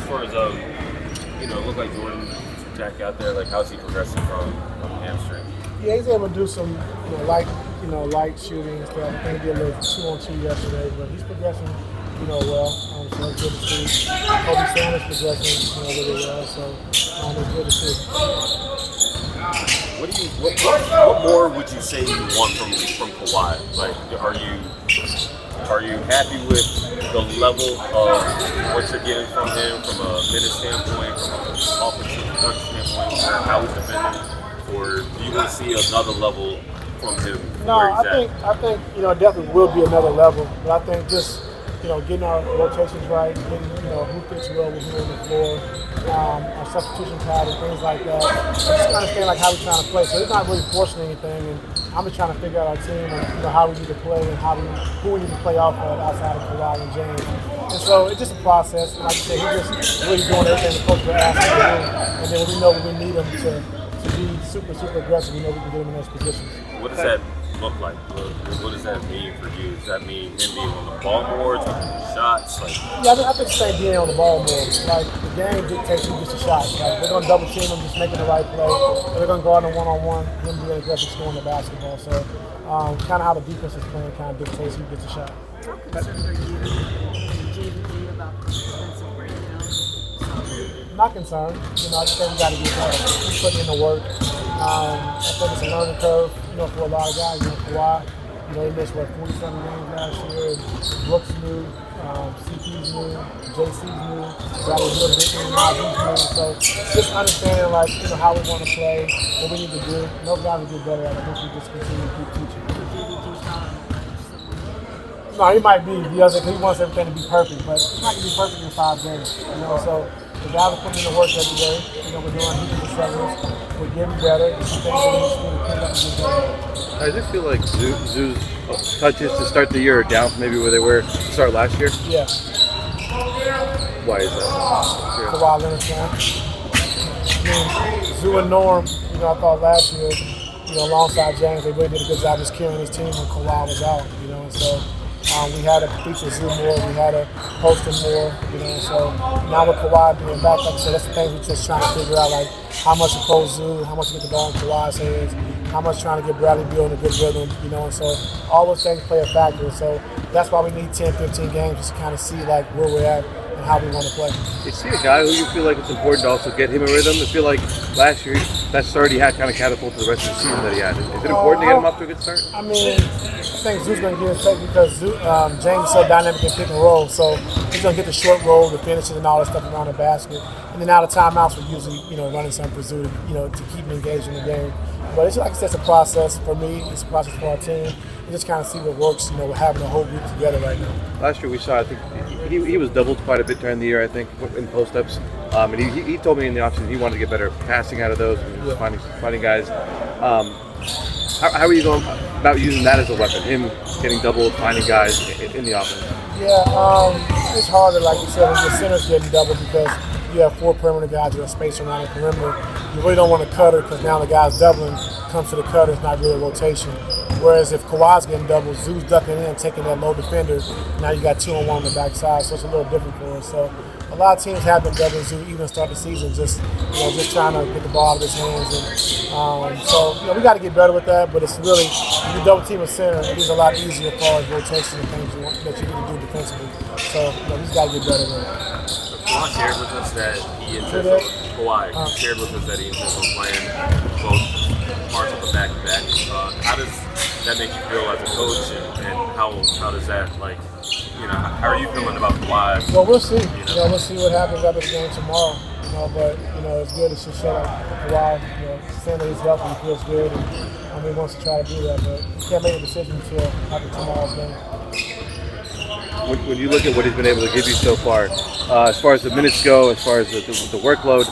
far as it looked like Jordan Jack out there. Like, how's he progressing from hamstring? Yeah, he's able to do some light shooting and stuff. I think he did a little 2-on-2 yesterday, but he's progressing well. So it's good to see. Kobe Sanders progressing really well. So it's good to see. What more would you say you want from Kawhi? Like, are you happy with the level of what you're getting from him from a minute standpoint, from an offensive production standpoint, or how he's defending, or do you want to see another level from him? No, I think it definitely will be another level, but I think just getting our rotations right, getting who fits well with who on the floor, our substitution pattern, things like that. Just understand like how we're trying to play. So it's not really forcing anything, and I'm just trying to figure out our team and how we need to play and who we need to play off of outside of Kawhi and James. And so it's just a process. And like I said, he's just really doing everything the coach will ask him to do. And then when we know when we need him to be super, super aggressive, we know we can get him in those positions. What does that look like? What does that mean for you? Does that mean him being on the ball more, taking shots? Yeah, I think it's being on the ball more. Like, the game dictates who gets a shot. Like, they're going to double team him, just making the right play. Or they're going to go out on one-on-one, him being aggressive, scoring the basketball. So, kind of how the defense is playing kind of dictates who gets a shot. How concerned are you and JV about the defensive breakdown? Not concerned. I just think we got to get better. Keep putting in the work. I think it's a learning curve, for a lot of guys. Kawhi, he missed 47 games last year. Brooks new, CP's new, JC's new. Got a little bit new, new. So just understanding how we want to play, what we need to do. Those guys will get better at it. I think we just continue to keep teaching. No, he might be. He wants everything to be perfect, but it's not going to be perfect in 5 games. So the guys are putting in the work every day. We're doing heaps of segments. We're getting better. Some things that we just need to pick up and get better. I just feel like Zoo's touches to start the year are down from maybe where they were to start last year. Yeah. Why is that? Kawhi Leonard fan. Zoo and Norm, I thought last year, alongside James, they really did a good job just carrying his team when Kawhi was out, and so we had to feature Zoo more, we had to post him more, so now with Kawhi being back, like I said, that's the things we're just trying to figure out, like how much to post Zoo, how much to get the ball in Kawhi's hands, how much trying to get Bradley Beal in a good rhythm, and so all those things play a factor. So that's why we need 10, 15 games just to kind of see like where we're at and how we want to play. Is he a guy who you feel like it's important to also get him a rhythm? I feel like last year that start he had kind of catapulted the rest of the season that he had. Is it important to get him off to a good start? I mean, I think Zoo's going to get his take because James is so dynamic in pick and roll, so he's going to get the short roll, the finishes, and all that stuff around the basket. And then out of timeouts, we're usually running something for Zoo to keep him engaged in the game. But it's like I said, it's a process for me. It's a process for our team. We just kind of see what works. We're having the whole group together right now. Last year we saw, I think he was doubled quite a bit during the year. I think in post-ups, and he told me in the offseason he wanted to get better passing out of those, and finding guys. How are you going about using that as a weapon? Him getting doubled, finding guys in the offense. Yeah, it's harder, like you said, when the center's getting doubled because you have 4 perimeter guys that are spaced around the perimeter. You really don't want to cutter because now the guy's doubling comes to the cutter. It's not really a rotation. Whereas if Kawhi's getting doubled, Zoo's ducking in, taking that low defender. Now you got 2-on-1 on the backside, so it's a little different for us. So a lot of teams have been doubling Zoo even start the season, just trying to get the ball out of his hands. And so we got to get better with that. But it's really if you double team a center, it's a lot easier as far as rotation and things that you need to do defensively. So we just got to get better with it. Kawhi shared with us that he intends on playing both parts of the back-to-back. How does that make you feel as a coach, and how does that how are you feeling about Kawhi? Well, we'll see. We'll see what happens after the game tomorrow. But it's good to show like Kawhi, saying that he's healthy, he feels good, and he wants to try to do that. But he can't make a decision until after tomorrow's game. When you look at what he's been able to give you so far as the minutes go, as far as the workload,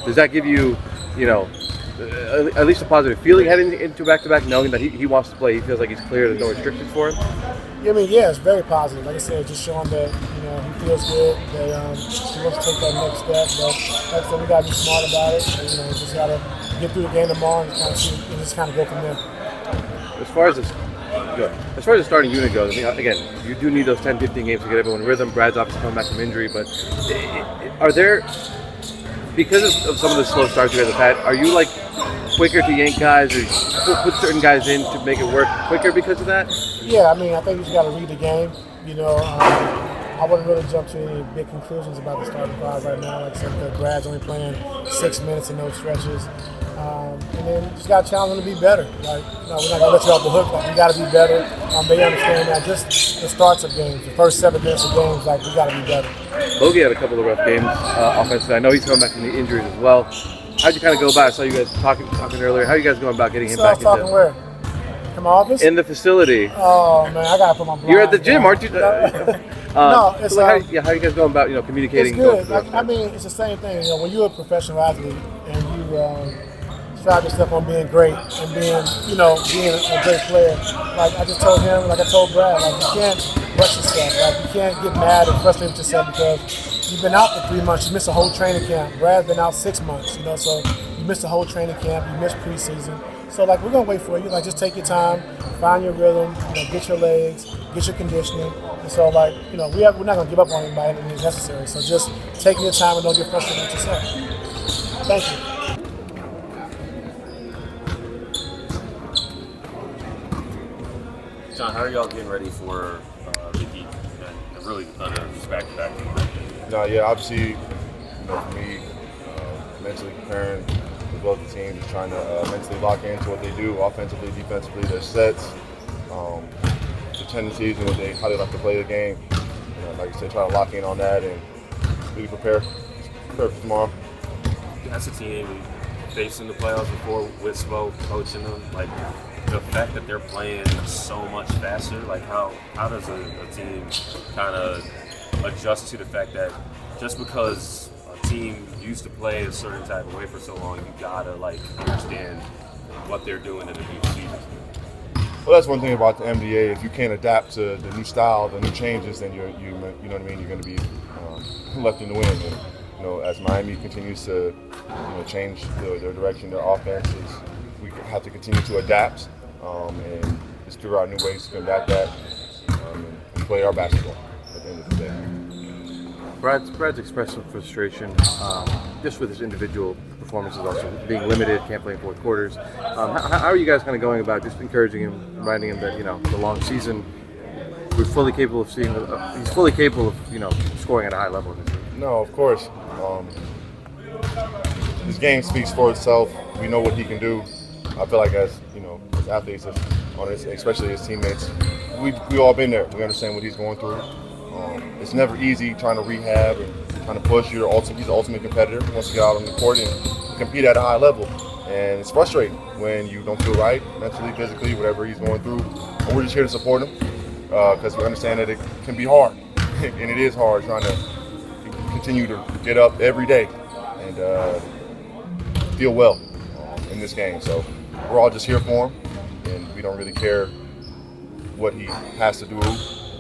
does that give you, at least a positive feeling heading into back-to-back, knowing that he wants to play, he feels like he's clear, there's no restrictions for him? Yeah, it's very positive. Like I said, just showing that he feels good, that he wants to take that next step. But like I said, we got to be smart about it. And, just got to get through the game tomorrow and just kind of go from there. As far as this. As far as the starting unit goes, I mean, again, you do need those 10, 15 games to get everyone in rhythm. Brad's obviously coming back from injury, but are there, because of some of the slow starts you guys have had, are you like quicker to yank guys or put certain guys in to make it work quicker because of that? Yeah, I mean, I think you just got to read the game. You know, I wouldn't really jump to any big conclusions about the starting five right now. Like I said, because Brad's only playing 6 minutes in those stretches. And then you just got to challenge them to be better. Like, we're not going to let you off the hook. Like, we got to be better. They understand that. Just the starts of games, the first 7 minutes of games, like, we got to be better. Logie had a couple of rough games offensively. I know he's coming back from the injuries as well. How'd you kind of go about it? I saw you guys talking earlier. How are you guys going about getting him back talking into? Where? In my office? In the facility. Oh, man, I got to put my blind You're at the gym, down. aren't you? No, it's so how are you guys going about communicating? It's good. Like, I mean, it's the same thing. You know, when you're a professional athlete and you strive yourself on being great and being a great player. Like I just told him, like I told Brad, like you can't rush yourself. Like you can't get mad and frustrated with yourself because you've been out for 3 months. You missed a whole training camp. Brad's been out 6 months. So you missed a whole training camp. You missed preseason. So like we're gonna wait for you. Like just take your time, find your rhythm, get your legs, get your conditioning. And so like we're not gonna give up on anybody when it's necessary. So just take your time and don't get frustrated with yourself. Thank you. John, how are y'all getting ready for the Heat and really under this back-to-back? No, yeah, obviously, for me, mentally preparing with both the teams, trying to mentally lock into what they do, offensively, defensively, their sets, the tendencies and how they like to play the game. Like I said, try to lock in on that and really prepare for tomorrow. That's a team facing the playoffs before with Smoke coaching them. Like the fact that they're playing so much faster, like how does a team kind of adjust to the fact that just because a team used to play a certain type of way for so long, you gotta understand what they're doing in the new season? Well, that's one thing about the NBA. If you can't adapt to the new style, the new changes, then you know what I mean. You're going to be left in the wind. And, as Miami continues to change their direction, their offenses, we have to continue to adapt and just figure out new ways to combat that and play our basketball at the end of the day. Brad's expressed some frustration just with his individual performances, also being limited, can't play in fourth quarters. How are you guys kind of going about just encouraging him, reminding him that the long season, we're fully capable of seeing. He's fully capable of scoring at a high level in this league. No, of course. His game speaks for itself. We know what he can do. I feel like as athletes, especially his teammates, we all been there. We understand what he's going through. It's never easy trying to rehab and trying to push. He's the ultimate competitor. He wants to get out on the court and compete at a high level. And it's frustrating when you don't feel right, mentally, physically, whatever he's going through. And we're just here to support him because we understand that it can be hard. And it is hard trying to continue to get up every day and feel well in this game. So we're all just here for him, and we don't really care what he has to do.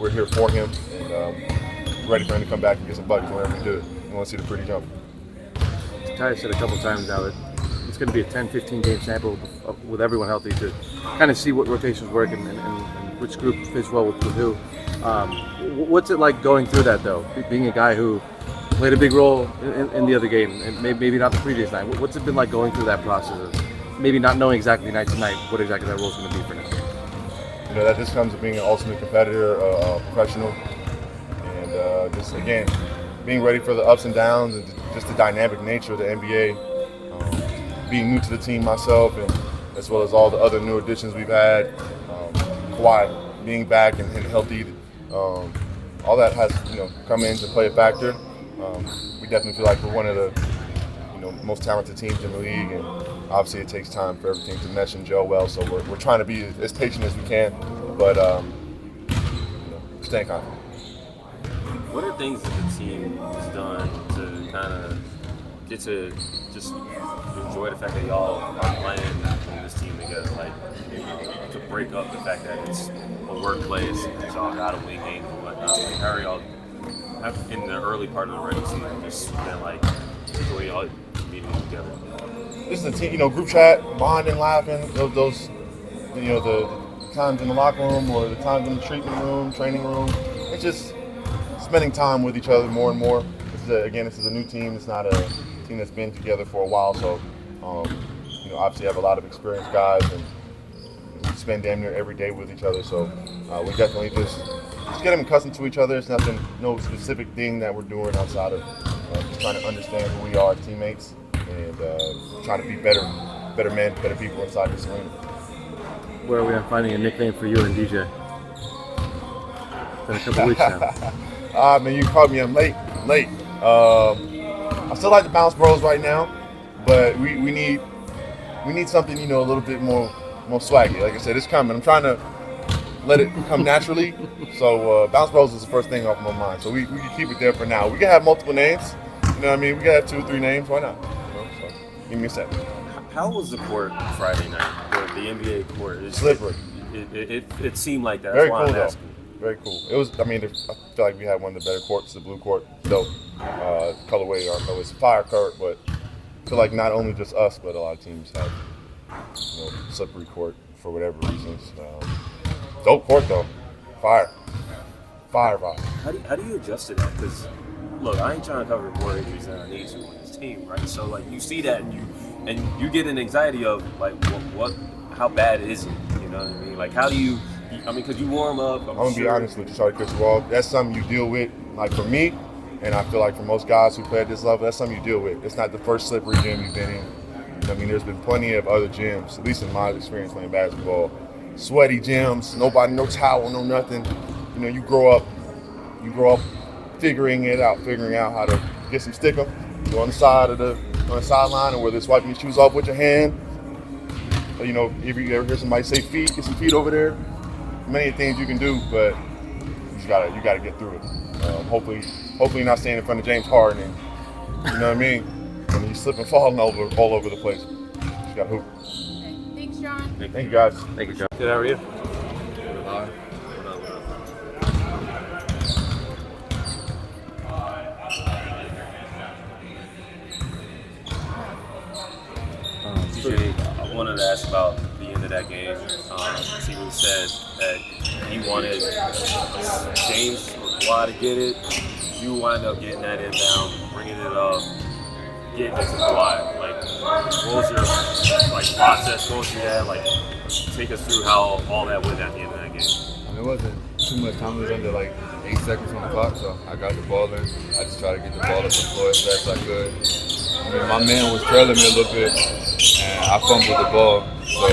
We're here for him, and ready for him to come back and get some buckets whenever we do it. We want to see the pretty jump. Ty said a couple times now that it's going to be a 10, 15 game sample with everyone healthy to kind of see what rotations work and which group fits well with who. What's it like going through that, though, being a guy who played a big role in the other game, and maybe not the previous night? What's it been like going through that process of maybe not knowing exactly night to night what exactly that role is going to be for now? That just comes to being an ultimate competitor, professional, and just, again, being ready for the ups and downs and just the dynamic nature of the NBA. Being new to the team myself, and as well as all the other new additions we've had, Kawhi being back and healthy, all that has come in to play a factor. We definitely feel like we're one of the most talented teams in the league, and obviously it takes time for everything to mesh and gel well. So we're trying to be as patient as we can, but staying confident. What are things that the team has done to kind of get to just enjoy the fact that y'all are playing in this team together, to break up the fact that it's a workplace and y'all got to win games and whatnot? How are y'all in the early part of the regular season just been enjoying y'all meeting together? This is a team, group chat, bonding, laughing, those the times in the locker room or the times in the treatment room, training room. It's just spending time with each other more and more. This is a new team. It's not a team that's been together for a while, so obviously have a lot of experienced guys, and we spend damn near every day with each other. So we definitely just get them accustomed to each other. It's nothing, no specific thing that we're doing outside of just trying to understand who we are as teammates and trying to be better men, better people inside this arena. Where are we on finding a nickname for you and DJ? It's been a couple weeks now. Man, you caught me. I'm late. I still like the Bounce Bros right now, but we need something, a little bit more swaggy. Like I said, it's coming. I'm trying to let it come naturally. So Bounce Bros is the first thing off my mind. So we can keep it there for now. We can have multiple names. You know what I mean? We can have 2 or 3 names. Why not? So give me a second. How was the court Friday night? The NBA court? Slippery. It seemed like that. Very That's why cool I'm though. asking. Very cool. It was. I feel like we had one of the better courts, the blue court. Dope. Colorway, I know it's a fire court, but I feel like not only just us, but a lot of teams have slippery court for whatever reasons. Dope court though. Fire vibe. How do you adjust to that? Because look, I ain't trying to cover more injuries than I need to on this team, right? So like you see that and you get an anxiety of like what how bad is it? You know what I mean? Like how do you? Because you warm up. I'm gonna be honest with you, sorry, Chris Wall. That's something you deal with. Like for me, and I feel like for most guys who play at this level, that's something you deal with. It's not the first slippery gym you've been in. There's been plenty of other gyms, at least in my experience playing basketball, sweaty gyms, nobody, no towel, no nothing. You grow up figuring out how to get some stick 'em, go on the sideline, or whether it's wiping your shoes off with your hand. Or, if you ever hear somebody say feet, get some feet over there. Many things you can do, but you gotta get through it. Hopefully you're not standing in front of James Harden. You know what I mean? And you slip and falling all over the place. You gotta hoop. Okay. Thanks, John. Thank you guys. Thank you, John. Good, how are you? TJ, I wanted to ask about the end of that game. T. said that he wanted James or Kawhi to get it. You wind up getting that inbound, bringing it up, getting it to Kawhi. Like, what was your process going through that? Like, take us through how all that went at the end of that game. It wasn't too much time. It was under 8 seconds on the clock, so I got the ball in. I just tried to get the ball up the floor as fast as I could. My man was trailing me a little bit, and I fumbled the ball. So,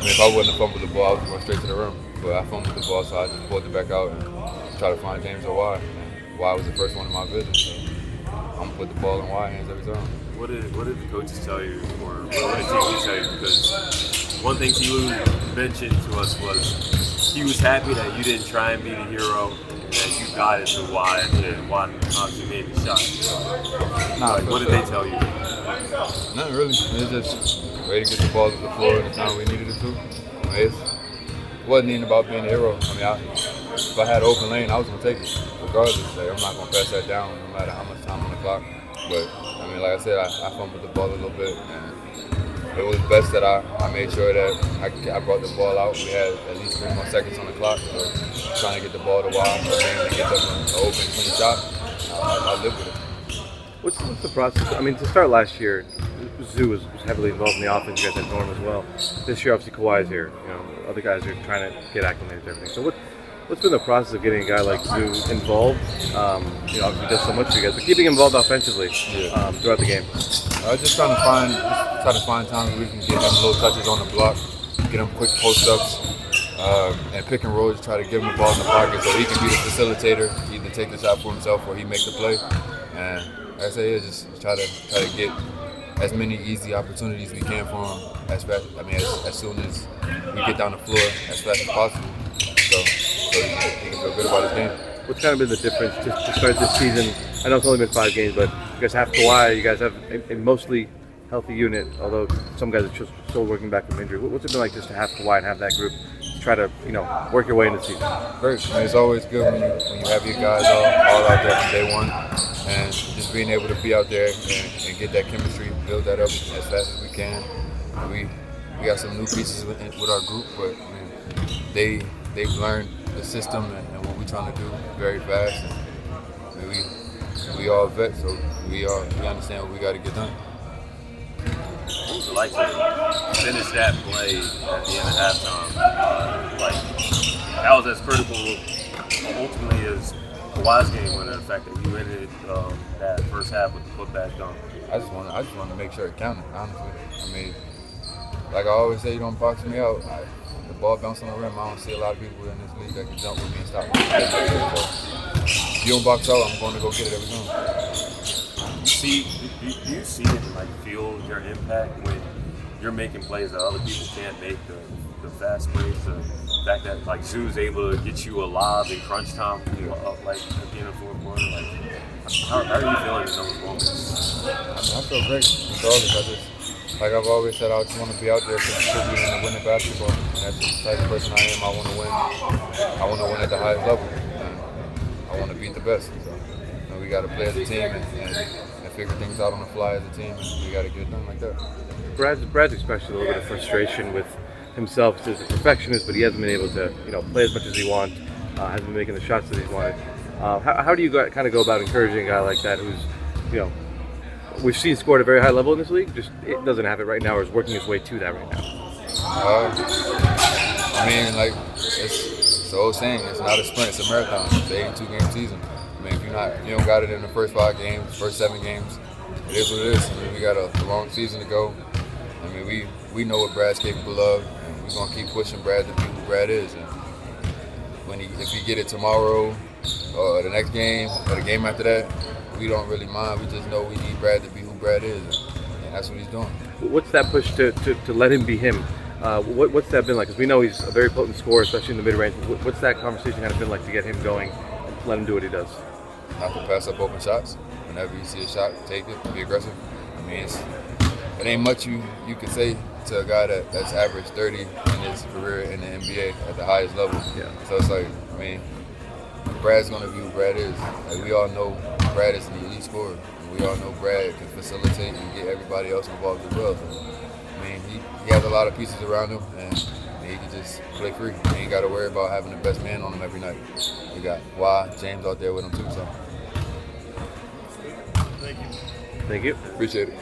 if I wouldn't have fumbled the ball, I was going straight to the rim. But I fumbled the ball, so I just pulled it back out and tried to find James or Y. And Y was the first one in my vision, so I'm going to put the ball in Y's hands every time. What did the coaches tell you, or what did T. tell you? Because one thing T. mentioned to us was he was happy that you didn't try and be the hero, that you got it to Y, and Y obviously made the shot. What did they tell you? Nothing really. It was just ready to get the ball to the floor at the time we needed it to. It wasn't even about being a hero. If I had an open lane, I was going to take it regardless. I'm not going to pass that down no matter how much time on the clock. But, like I said, I fumbled the ball a little bit. And it was best that I made sure that I brought the ball out. We had at least 3 more seconds on the clock. So trying to get the ball to Wild and get them an open, clean shot, I lived with it. What's the process? To start last year, Zoo was heavily involved in the offense. You guys had Norm as well. This year, obviously, Kawhi's here. Other guys are trying to get acclimated to everything. So what's been the process of getting a guy like Zoo involved? Obviously, he does so much for you guys, but keeping him involved offensively throughout the game. Just trying to find times where we can get him little touches on the block, get him quick post-ups, and pick and roll. Just try to give him the ball in the pocket so he can be the facilitator, either take the shot for himself or he make the play. And like I say, just try to get as many easy opportunities we can for him as soon as we get down the floor as fast as possible, so he can feel good about his game. What's kind of been the difference to start this season? I know it's only been 5 games, but you guys have Kawhi. You guys have a mostly healthy unit, although some guys are still working back from injury. What's it been like just to have Kawhi and have that group to try to work your way into the season? Great. It's always good when you have your guys all out there from day one, and just being able to be out there and get that chemistry, build that up as fast as we can. We got some new pieces with our group, but they've learned the system and what we're trying to do very fast. And, I mean, we all vets, so we understand what we got to get done. What was it like to finish that play at the end of halftime? That was as critical ultimately as Kawhi's game winner, the fact that you ended that first half with the putback dunk. I just want to make sure it counted, honestly. I mean, like I always say, you don't box me out. The ball bounced on the rim. I don't see a lot of people in this league that can jump with me and stop me. So, if you don't box out, I'm going to go get it every time. Do you see it and like feel your impact when you're making plays that other people can't make, the fast plays, the fact that like Zoo's able to get you alive in crunch time, like at the end of the fourth quarter? Like, how are you feeling in those moments? I feel great. Regardless, like I've always said, I just want to be out there contributing and winning basketball. And that's the type of person I am. I want to win. I want to win at the highest level. And I want to beat the best. So we got to play as a team and figure things out on the fly as a team. And we got to get it done like that. Brad's expressed a little bit of frustration with himself. He's a perfectionist, but he hasn't been able to, play as much as he wants. Hasn't been making the shots that he's wanted. How do you kind of go about encouraging a guy like that who's, we've seen score at a very high level in this league, just it doesn't have it right now or is working his way to that right now? I mean, like, it's the old saying, it's not a sprint, it's a marathon. It's an 82-game season. I mean, if you don't got it in the first 5 games, first 7 games, it is what it is. I mean, we got a long season to go. I mean, we know what Brad's capable of, and we're going to keep pushing Brad to be who Brad is. And if he get it tomorrow, or the next game, or the game after that, we don't really mind. We just know we need Brad to be who Brad is, and that's what he's doing. What's that push to let him be him? What's that been like? Because we know he's a very potent scorer, especially in the mid-range. What's that conversation kind of been like to get him going and let him do what he does? Not to pass up open shots. Whenever you see a shot, take it, be aggressive. I mean, it ain't much you can say to a guy that's averaged 30 in his career in the NBA at the highest level. Yeah. So it's like, I mean, Brad's going to be who Brad is. Like, we all know Brad is an elite scorer. And we all know Brad can facilitate and get everybody else involved as well. So, I mean, he has a lot of pieces around him, and he can just play free. He ain't got to worry about having the best man on him every night. We got James out there with him too. So. Thank you. Appreciate it.